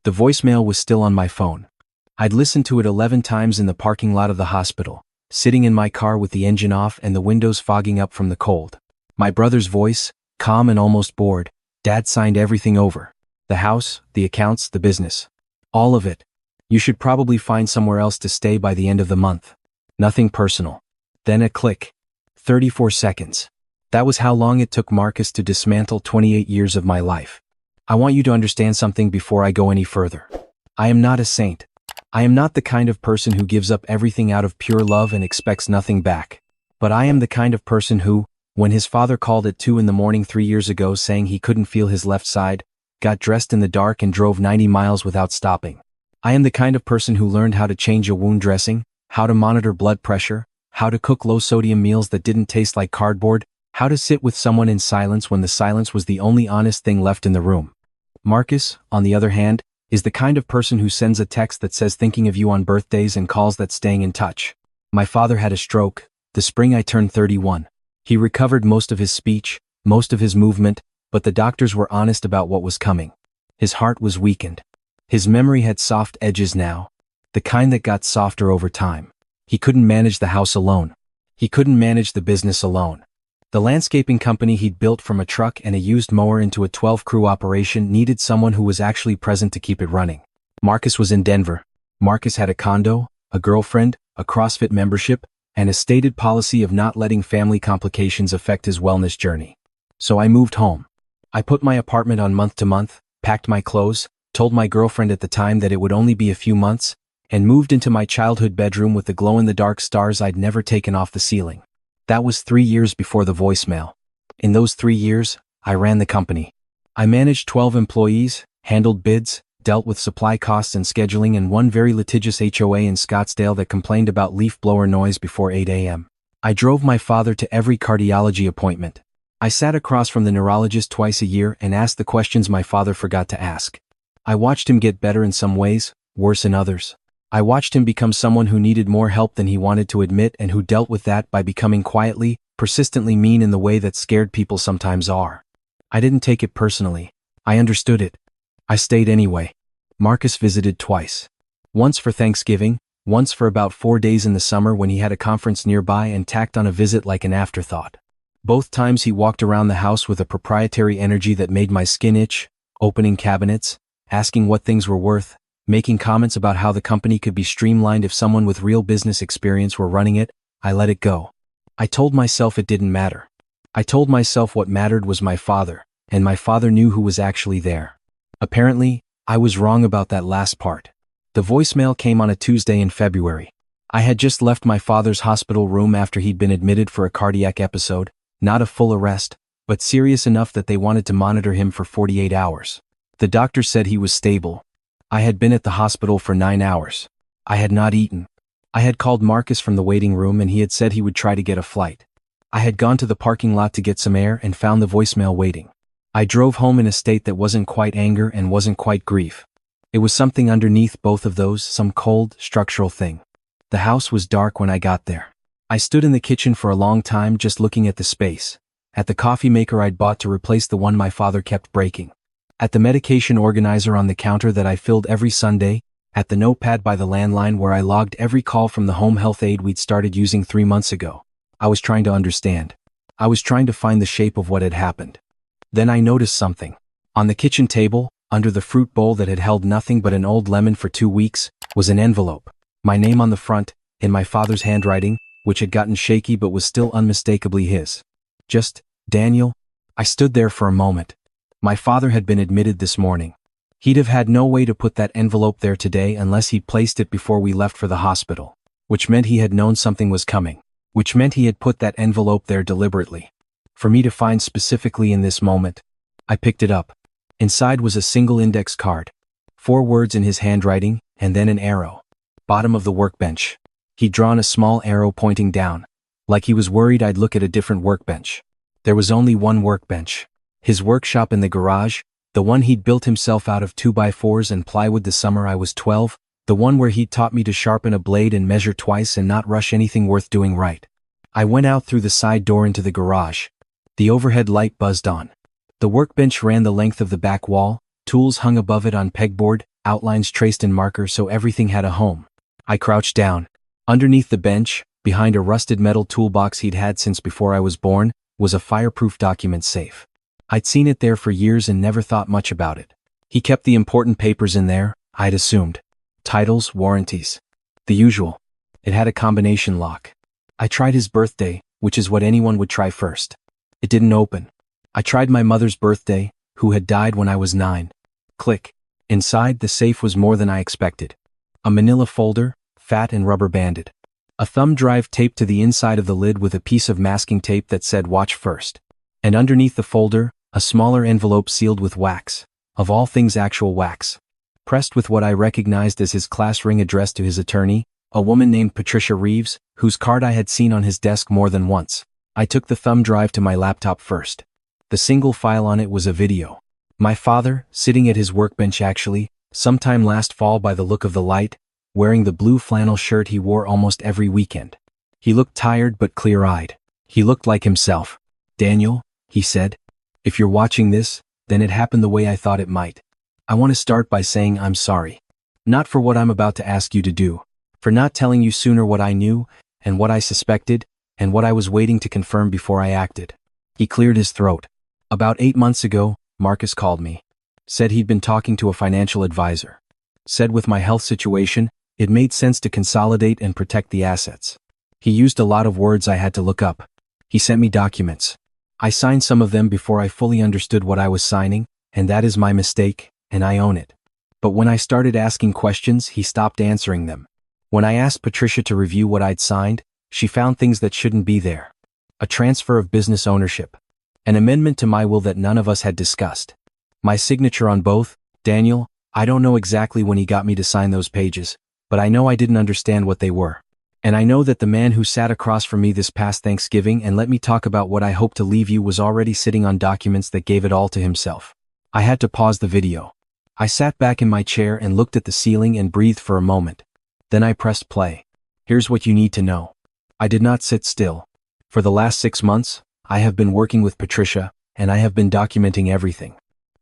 The voicemail was still on my phone. I'd listened to it 11 times in the parking lot of the hospital, sitting in my car with the engine off and the windows fogging up from the cold. My brother's voice, calm and almost bored. Dad signed everything over. The house, the accounts, the business. All of it. You should probably find somewhere else to stay by the end of the month. Nothing personal. Then a click. 34 seconds. That was how long it took Marcus to dismantle 28 years of my life. I want you to understand something before I go any further. I am not a saint. I am not the kind of person who gives up everything out of pure love and expects nothing back. But I am the kind of person who, when his father called at 2 in the morning 3 years ago saying he couldn't feel his left side, got dressed in the dark and drove 90 miles without stopping. I am the kind of person who learned how to change a wound dressing, how to monitor blood pressure, how to cook low-sodium meals that didn't taste like cardboard, how to sit with someone in silence when the silence was the only honest thing left in the room. Marcus, on the other hand, is the kind of person who sends a text that says thinking of you on birthdays and calls that staying in touch. My father had a stroke, the spring I turned 31. He recovered most of his speech, most of his movement, but the doctors were honest about what was coming. His heart was weakened. His memory had soft edges now, the kind that got softer over time. He couldn't manage the house alone. He couldn't manage the business alone. The landscaping company he'd built from a truck and a used mower into a 12-crew operation needed someone who was actually present to keep it running. Marcus was in Denver. Marcus had a condo, a girlfriend, a CrossFit membership, and a stated policy of not letting family complications affect his wellness journey. So I moved home. I put my apartment on month to month, packed my clothes, told my girlfriend at the time that it would only be a few months, and moved into my childhood bedroom with the glow-in-the-dark stars I'd never taken off the ceiling. That was 3 years before the voicemail. In those 3 years, I ran the company. I managed 12 employees, handled bids, dealt with supply costs and scheduling, and one very litigious HOA in Scottsdale that complained about leaf blower noise before 8 a.m. I drove my father to every cardiology appointment. I sat across from the neurologist twice a year and asked the questions my father forgot to ask. I watched him get better in some ways, worse in others. I watched him become someone who needed more help than he wanted to admit and who dealt with that by becoming quietly, persistently mean in the way that scared people sometimes are. I didn't take it personally. I understood it. I stayed anyway. Marcus visited twice. Once for Thanksgiving, once for about 4 days in the summer when he had a conference nearby and tacked on a visit like an afterthought. Both times he walked around the house with a proprietary energy that made my skin itch, opening cabinets, asking what things were worth, making comments about how the company could be streamlined if someone with real business experience were running it. I let it go. I told myself it didn't matter. I told myself what mattered was my father, and my father knew who was actually there. Apparently, I was wrong about that last part. The voicemail came on a Tuesday in February. I had just left my father's hospital room after he'd been admitted for a cardiac episode, not a full arrest, but serious enough that they wanted to monitor him for 48 hours. The doctor said he was stable. I had been at the hospital for 9 hours. I had not eaten. I had called Marcus from the waiting room and he had said he would try to get a flight. I had gone to the parking lot to get some air and found the voicemail waiting. I drove home in a state that wasn't quite anger and wasn't quite grief. It was something underneath both of those, some cold, structural thing. The house was dark when I got there. I stood in the kitchen for a long time just looking at the space, at the coffee maker I'd bought to replace the one my father kept breaking, at the medication organizer on the counter that I filled every Sunday, at the notepad by the landline where I logged every call from the home health aide we'd started using 3 months ago. I was trying to understand. I was trying to find the shape of what had happened. Then I noticed something. On the kitchen table, under the fruit bowl that had held nothing but an old lemon for 2 weeks, was an envelope. My name on the front, in my father's handwriting, which had gotten shaky but was still unmistakably his. Just, Daniel. I stood there for a moment. My father had been admitted this morning. He'd have had no way to put that envelope there today unless he'd placed it before we left for the hospital, which meant he had known something was coming, which meant he had put that envelope there deliberately. For me to find specifically in this moment. I picked it up. Inside was a single index card. 4 words in his handwriting, and then an arrow. Bottom of the workbench. He'd drawn a small arrow pointing down, like he was worried I'd look at a different workbench. There was only one workbench. His workshop in the garage, the one he'd built himself out of 2x4s and plywood the summer I was 12, the one where he'd taught me to sharpen a blade and measure twice and not rush anything worth doing right. I went out through the side door into the garage. The overhead light buzzed on. The workbench ran the length of the back wall, tools hung above it on pegboard, outlines traced in marker so everything had a home. I crouched down. Underneath the bench, behind a rusted metal toolbox he'd had since before I was born, was a fireproof document safe. I'd seen it there for years and never thought much about it. He kept the important papers in there, I'd assumed. Titles, warranties. The usual. It had a combination lock. I tried his birthday, which is what anyone would try first. It didn't open. I tried my mother's birthday, who had died when I was 9. Click. Inside, the safe was more than I expected. A manila folder, fat and rubber banded. A thumb drive taped to the inside of the lid with a piece of masking tape that said "Watch first." And underneath the folder, a smaller envelope sealed with wax. Of all things, actual wax. Pressed with what I recognized as his class ring addressed to his attorney, a woman named Patricia Reeves, whose card I had seen on his desk more than once. I took the thumb drive to my laptop first. The single file on it was a video. My father, sitting at his workbench actually, sometime last fall by the look of the light, wearing the blue flannel shirt he wore almost every weekend. He looked tired but clear-eyed. He looked like himself. "Daniel," he said, "if you're watching this, then it happened the way I thought it might. I want to start by saying I'm sorry. Not for what I'm about to ask you to do, for not telling you sooner what I knew, and what I suspected, and what I was waiting to confirm before I acted." He cleared his throat. "About 8 months ago, Marcus called me. Said he'd been talking to a financial advisor. Said with my health situation, it made sense to consolidate and protect the assets. He used a lot of words I had to look up. He sent me documents. I signed some of them before I fully understood what I was signing, and that is my mistake, and I own it. But when I started asking questions, he stopped answering them. When I asked Patricia to review what I'd signed, she found things that shouldn't be there. A transfer of business ownership. An amendment to my will that none of us had discussed. My signature on both. Daniel, I don't know exactly when he got me to sign those pages, but I know I didn't understand what they were. And I know that the man who sat across from me this past Thanksgiving and let me talk about what I hope to leave you was already sitting on documents that gave it all to himself." I had to pause the video. I sat back in my chair and looked at the ceiling and breathed for a moment. Then I pressed play. "Here's what you need to know. I did not sit still. For the last 6 months, I have been working with Patricia, and I have been documenting everything.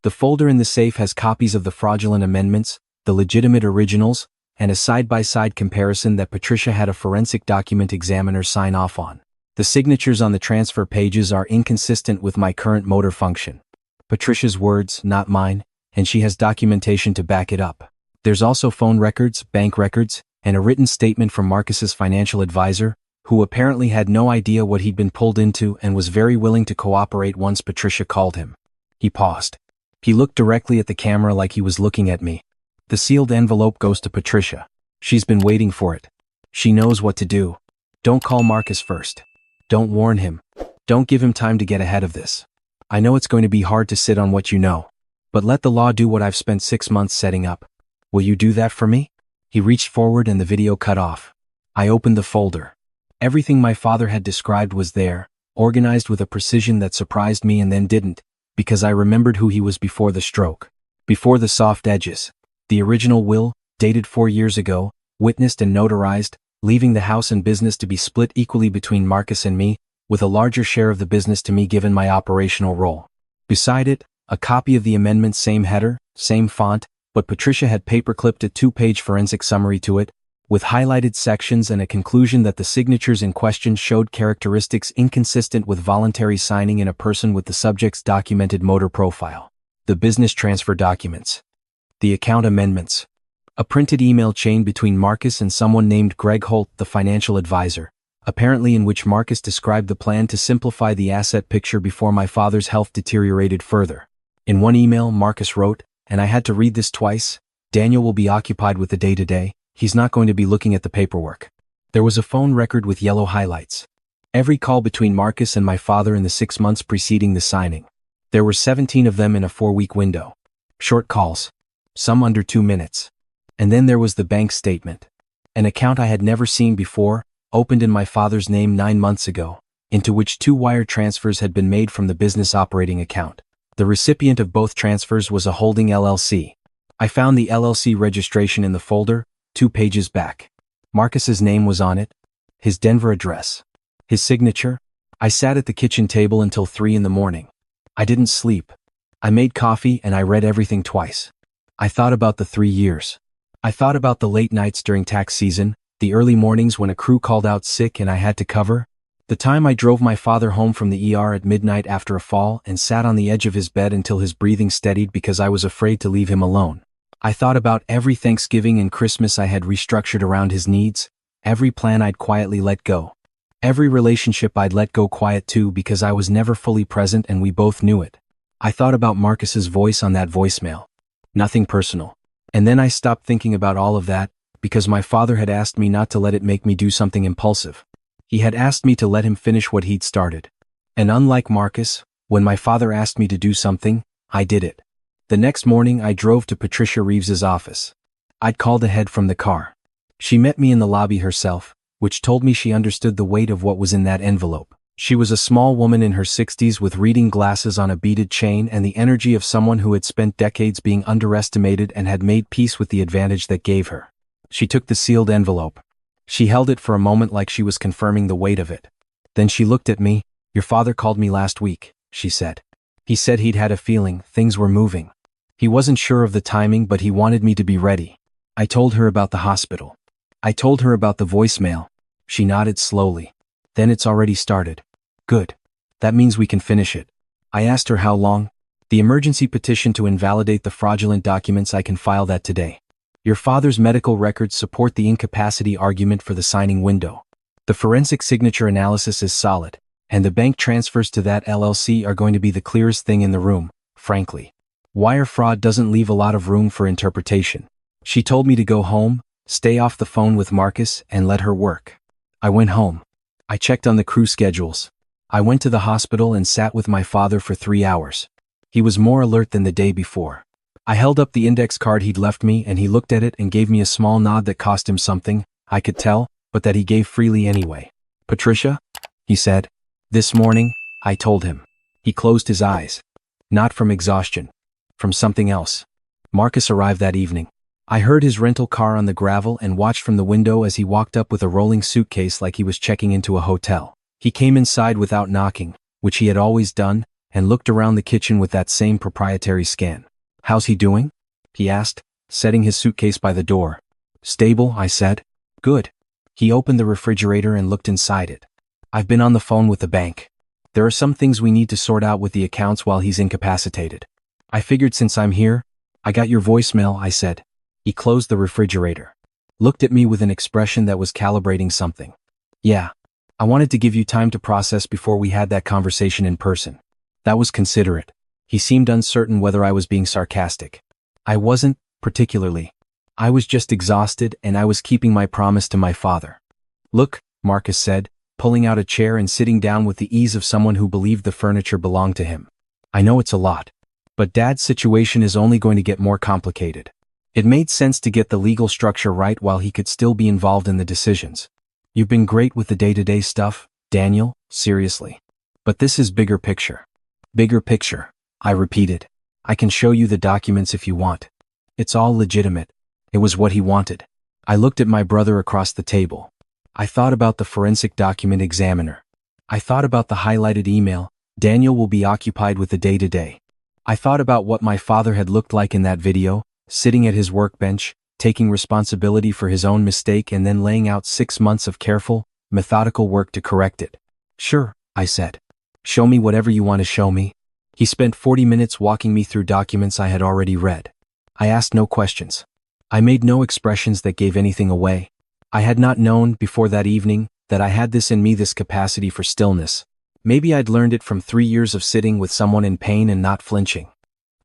The folder in the safe has copies of the fraudulent amendments, the legitimate originals, and a side-by-side comparison that Patricia had a forensic document examiner sign off on. The signatures on the transfer pages are inconsistent with my current motor function. Patricia's words, not mine, and she has documentation to back it up. There's also phone records, bank records, and a written statement from Marcus's financial advisor, who apparently had no idea what he'd been pulled into and was very willing to cooperate once Patricia called him." He paused. He looked directly at the camera like he was looking at me. "The sealed envelope goes to Patricia. She's been waiting for it. She knows what to do. Don't call Marcus first. Don't warn him. Don't give him time to get ahead of this. I know it's going to be hard to sit on what you know, but let the law do what I've spent 6 months setting up. Will you do that for me?" He reached forward and the video cut off. I opened the folder. Everything my father had described was there, organized with a precision that surprised me and then didn't, because I remembered who he was before the stroke. Before the soft edges. The original will, dated 4 years ago, witnessed and notarized, leaving the house and business to be split equally between Marcus and me, with a larger share of the business to me given my operational role. Beside it, a copy of the amendment, same header, same font, but Patricia had paperclipped a 2-page forensic summary to it, with highlighted sections and a conclusion that the signatures in question showed characteristics inconsistent with voluntary signing in a person with the subject's documented motor profile. The business transfer documents. The account amendments. A printed email chain between Marcus and someone named Greg Holt, the financial advisor, apparently in which Marcus described the plan to simplify the asset picture before my father's health deteriorated further. In one email, Marcus wrote, and I had to read this twice, "Daniel will be occupied with the day-to-day. He's not going to be looking at the paperwork." There was a phone record with yellow highlights. Every call between Marcus and my father in the 6 months preceding the signing. There were 17 of them in a 4-week window. Short calls. Some under 2 minutes. And then there was the bank statement. An account I had never seen before, opened in my father's name 9 months ago, into which 2 wire transfers had been made from the business operating account. The recipient of both transfers was a holding LLC. I found the LLC registration in the folder, 2 pages back. Marcus's name was on it, his Denver address, his signature. I sat at the kitchen table until 3 in the morning. I didn't sleep. I made coffee and I read everything twice. I thought about the 3 years. I thought about the late nights during tax season, the early mornings when a crew called out sick and I had to cover, the time I drove my father home from the ER at midnight after a fall and sat on the edge of his bed until his breathing steadied because I was afraid to leave him alone. I thought about every Thanksgiving and Christmas I had restructured around his needs, every plan I'd quietly let go. Every relationship I'd let go quiet too because I was never fully present and we both knew it. I thought about Marcus's voice on that voicemail. Nothing personal. And then I stopped thinking about all of that, because my father had asked me not to let it make me do something impulsive. He had asked me to let him finish what he'd started. And unlike Marcus, when my father asked me to do something, I did it. The next morning I drove to Patricia Reeves's office. I'd called ahead from the car. She met me in the lobby herself, which told me she understood the weight of what was in that envelope. She was a small woman in her 60s with reading glasses on a beaded chain and the energy of someone who had spent decades being underestimated and had made peace with the advantage that gave her. She took the sealed envelope. She held it for a moment like she was confirming the weight of it. Then she looked at me. "Your father called me last week," she said. "He said he'd had a feeling things were moving. He wasn't sure of the timing, but he wanted me to be ready." I told her about the hospital. I told her about the voicemail. She nodded slowly. "Then it's already started." "Good. That means we can finish it." I asked her how long. "The emergency petition to invalidate the fraudulent documents, I can file that today. Your father's medical records support the incapacity argument for the signing window. The forensic signature analysis is solid, and the bank transfers to that LLC are going to be the clearest thing in the room, frankly. Wire fraud doesn't leave a lot of room for interpretation." She told me to go home, stay off the phone with Marcus, and let her work. I went home. I checked on the crew schedules. I went to the hospital and sat with my father for 3 hours. He was more alert than the day before. I held up the index card he'd left me and he looked at it and gave me a small nod that cost him something, I could tell, but that he gave freely anyway. "Patricia?" he said. "This morning," I told him. He closed his eyes. Not from exhaustion. From something else. Marcus arrived that evening. I heard his rental car on the gravel and watched from the window as he walked up with a rolling suitcase like he was checking into a hotel. He came inside without knocking, which he had always done, and looked around the kitchen with that same proprietary scan. "How's he doing?" he asked, setting his suitcase by the door. "Stable," I said. "Good." He opened the refrigerator and looked inside it. "I've been on the phone with the bank. There are some things we need to sort out with the accounts while he's incapacitated. I figured since I'm here, I got your voicemail," I said. He closed the refrigerator. Looked at me with an expression that was calibrating something. "Yeah. I wanted to give you time to process before we had that conversation in person." That was considerate. He seemed uncertain whether I was being sarcastic. I wasn't, particularly. I was just exhausted and I was keeping my promise to my father. "Look," Marcus said, pulling out a chair and sitting down with the ease of someone who believed the furniture belonged to him. "I know it's a lot. But Dad's situation is only going to get more complicated. It made sense to get the legal structure right while he could still be involved in the decisions. You've been great with the day-to-day stuff, Daniel, seriously. But this is bigger picture." "Bigger picture," I repeated. "I can show you the documents if you want. It's all legitimate." It was what he wanted. I looked at my brother across the table. I thought about the forensic document examiner. I thought about the highlighted email, "Daniel will be occupied with the day-to-day." I thought about what my father had looked like in that video, sitting at his workbench, taking responsibility for his own mistake and then laying out 6 months of careful, methodical work to correct it. "Sure," I said. "Show me whatever you want to show me." He spent 40 minutes walking me through documents I had already read. I asked no questions. I made no expressions that gave anything away. I had not known, before that evening, that I had this in me, this capacity for stillness. Maybe I'd learned it from 3 years of sitting with someone in pain and not flinching.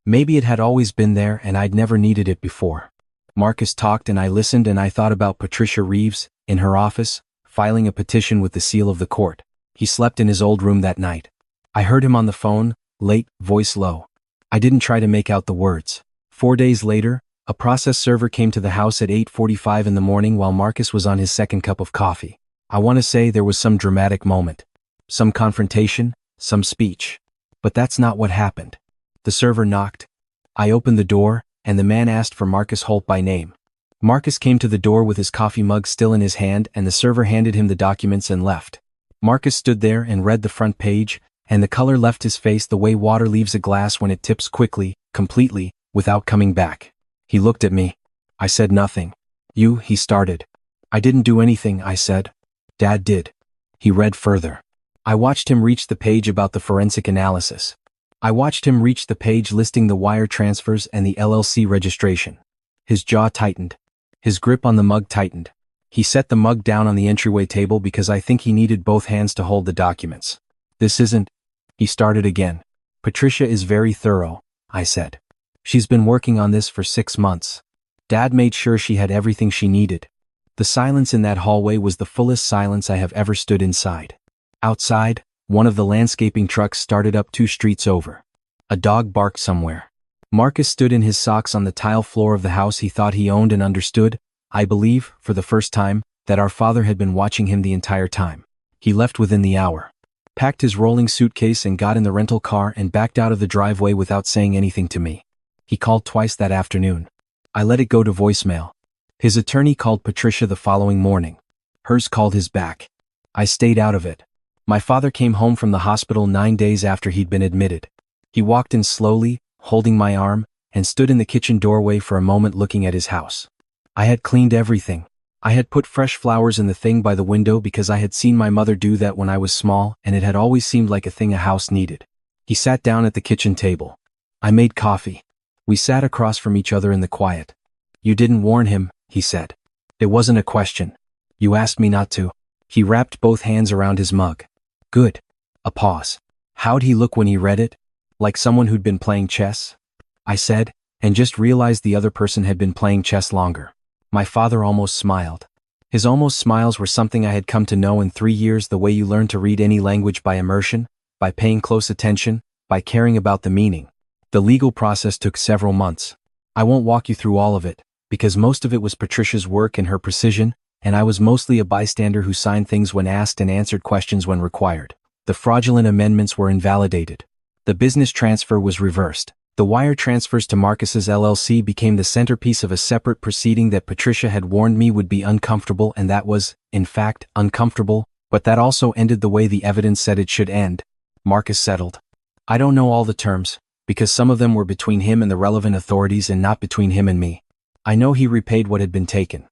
Maybe it had always been there and I'd never needed it before. Marcus talked and I listened and I thought about Patricia Reeves, in her office, filing a petition with the seal of the court. He slept in his old room that night. I heard him on the phone, late, voice low. I didn't try to make out the words. 4 days later, a process server came to the house at 8:45 in the morning while Marcus was on his second cup of coffee. I want to say there was some dramatic moment. Some confrontation, some speech. But that's not what happened. The server knocked. I opened the door, and the man asked for Marcus Holt by name. Marcus came to the door with his coffee mug still in his hand and the server handed him the documents and left. Marcus stood there and read the front page, and the color left his face the way water leaves a glass when it tips quickly, completely, without coming back. He looked at me. I said nothing. He started. I didn't do anything, I said. Dad did. He read further. I watched him reach the page about the forensic analysis. I watched him reach the page listing the wire transfers and the LLC registration. His jaw tightened. His grip on the mug tightened. He set the mug down on the entryway table because I think he needed both hands to hold the documents. This isn't... He started again. Patricia is very thorough, I said. She's been working on this for 6 months. Dad made sure she had everything she needed. The silence in that hallway was the fullest silence I have ever stood inside. Outside, one of the landscaping trucks started up 2 streets over. A dog barked somewhere. Marcus stood in his socks on the tile floor of the house he thought he owned and understood, I believe, for the first time, that our father had been watching him the entire time. He left within the hour, packed his rolling suitcase and got in the rental car and backed out of the driveway without saying anything to me. He called twice that afternoon. I let it go to voicemail. His attorney called Patricia the following morning. Hers called his back. I stayed out of it. My father came home from the hospital 9 days after he'd been admitted. He walked in slowly, holding my arm, and stood in the kitchen doorway for a moment looking at his house. I had cleaned everything. I had put fresh flowers in the thing by the window because I had seen my mother do that when I was small, and it had always seemed like a thing a house needed. He sat down at the kitchen table. I made coffee. We sat across from each other in the quiet. You didn't warn him, he said. It wasn't a question. You asked me not to. He wrapped both hands around his mug. Good. A pause. How'd he look when he read it? Like someone who'd been playing chess? I said, and just realized the other person had been playing chess longer. My father almost smiled. His almost smiles were something I had come to know in 3 years, the way you learn to read any language by immersion, by paying close attention, by caring about the meaning. The legal process took several months. I won't walk you through all of it, because most of it was Patricia's work and her precision, and I was mostly a bystander who signed things when asked and answered questions when required. The fraudulent amendments were invalidated. The business transfer was reversed. The wire transfers to Marcus's LLC became the centerpiece of a separate proceeding that Patricia had warned me would be uncomfortable, and that was, in fact, uncomfortable, but that also ended the way the evidence said it should end. Marcus settled. I don't know all the terms, because some of them were between him and the relevant authorities and not between him and me. I know he repaid what had been taken.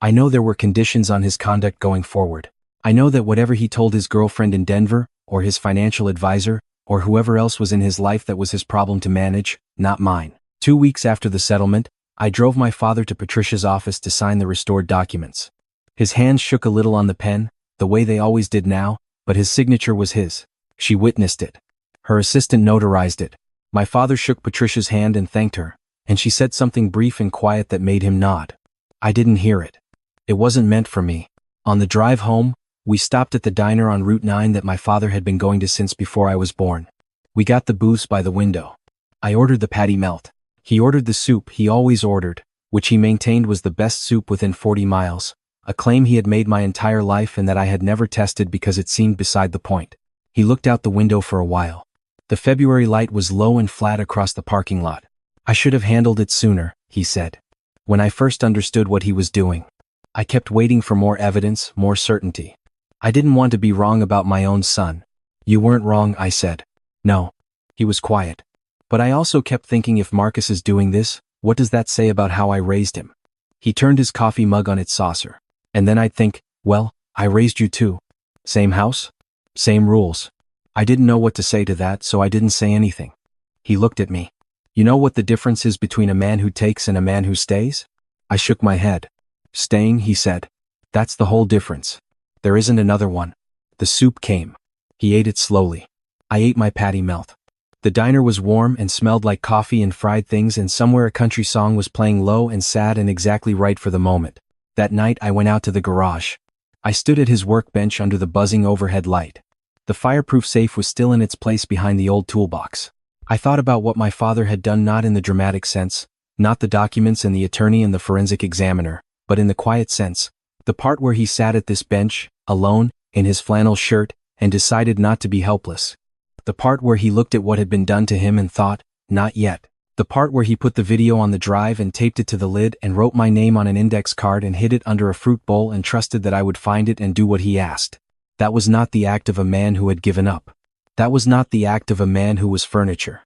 I know there were conditions on his conduct going forward. I know that whatever he told his girlfriend in Denver, or his financial advisor, or whoever else was in his life, that was his problem to manage, not mine. 2 weeks after the settlement, I drove my father to Patricia's office to sign the restored documents. His hands shook a little on the pen, the way they always did now, but his signature was his. She witnessed it. Her assistant notarized it. My father shook Patricia's hand and thanked her, and she said something brief and quiet that made him nod. I didn't hear it. It wasn't meant for me. On the drive home, we stopped at the diner on Route 9 that my father had been going to since before I was born. We got the booths by the window. I ordered the patty melt. He ordered the soup he always ordered, which he maintained was the best soup within 40 miles, a claim he had made my entire life and that I had never tested because it seemed beside the point. He looked out the window for a while. The February light was low and flat across the parking lot. I should have handled it sooner, he said. When I first understood what he was doing, I kept waiting for more evidence, more certainty. I didn't want to be wrong about my own son. You weren't wrong, I said. No. He was quiet. But I also kept thinking, if Marcus is doing this, what does that say about how I raised him? He turned his coffee mug on its saucer. And then I'd think, well, I raised you too. Same house? Same rules. I didn't know what to say to that, so I didn't say anything. He looked at me. You know what the difference is between a man who takes and a man who stays? I shook my head. Staying, he said. That's the whole difference. There isn't another one. The soup came. He ate it slowly. I ate my patty melt. The diner was warm and smelled like coffee and fried things, and somewhere a country song was playing low and sad and exactly right for the moment. That night I went out to the garage. I stood at his workbench under the buzzing overhead light. The fireproof safe was still in its place behind the old toolbox. I thought about what my father had done, not in the dramatic sense, not the documents and the attorney and the forensic examiner, but in the quiet sense. The part where he sat at this bench, alone, in his flannel shirt, and decided not to be helpless. The part where he looked at what had been done to him and thought, not yet. The part where he put the video on the drive and taped it to the lid and wrote my name on an index card and hid it under a fruit bowl and trusted that I would find it and do what he asked. That was not the act of a man who had given up. That was not the act of a man who was furniture.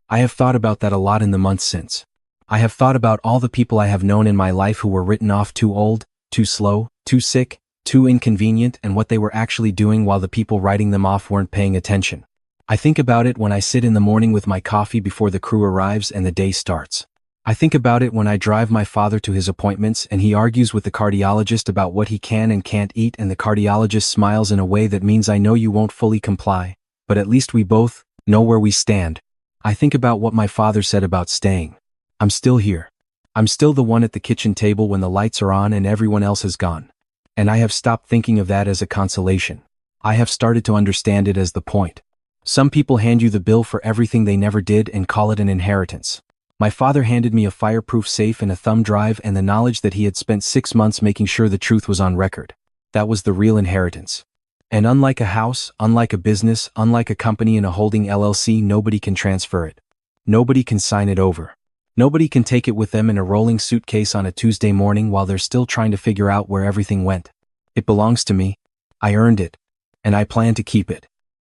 I have thought about that a lot in the months since. I have thought about all the people I have known in my life who were written off too old, too slow, too sick, too inconvenient, and what they were actually doing while the people writing them off weren't paying attention. I think about it when I sit in the morning with my coffee before the crew arrives and the day starts. I think about it when I drive my father to his appointments and he argues with the cardiologist about what he can and can't eat, and the cardiologist smiles in a way that means I know you won't fully comply, but at least we both know where we stand. I think about what my father said about staying. I'm still here. I'm still the one at the kitchen table when the lights are on and everyone else has gone. And I have stopped thinking of that as a consolation. I have started to understand it as the point. Some people hand you the bill for everything they never did and call it an inheritance. My father handed me a fireproof safe and a thumb drive and the knowledge that he had spent 6 months making sure the truth was on record. That was the real inheritance. And unlike a house, unlike a business, unlike a company in a holding LLC, nobody can transfer it. Nobody can sign it over. Nobody can take it with them in a rolling suitcase on a Tuesday morning while they're still trying to figure out where everything went. It belongs to me. I earned it. And I plan to keep it.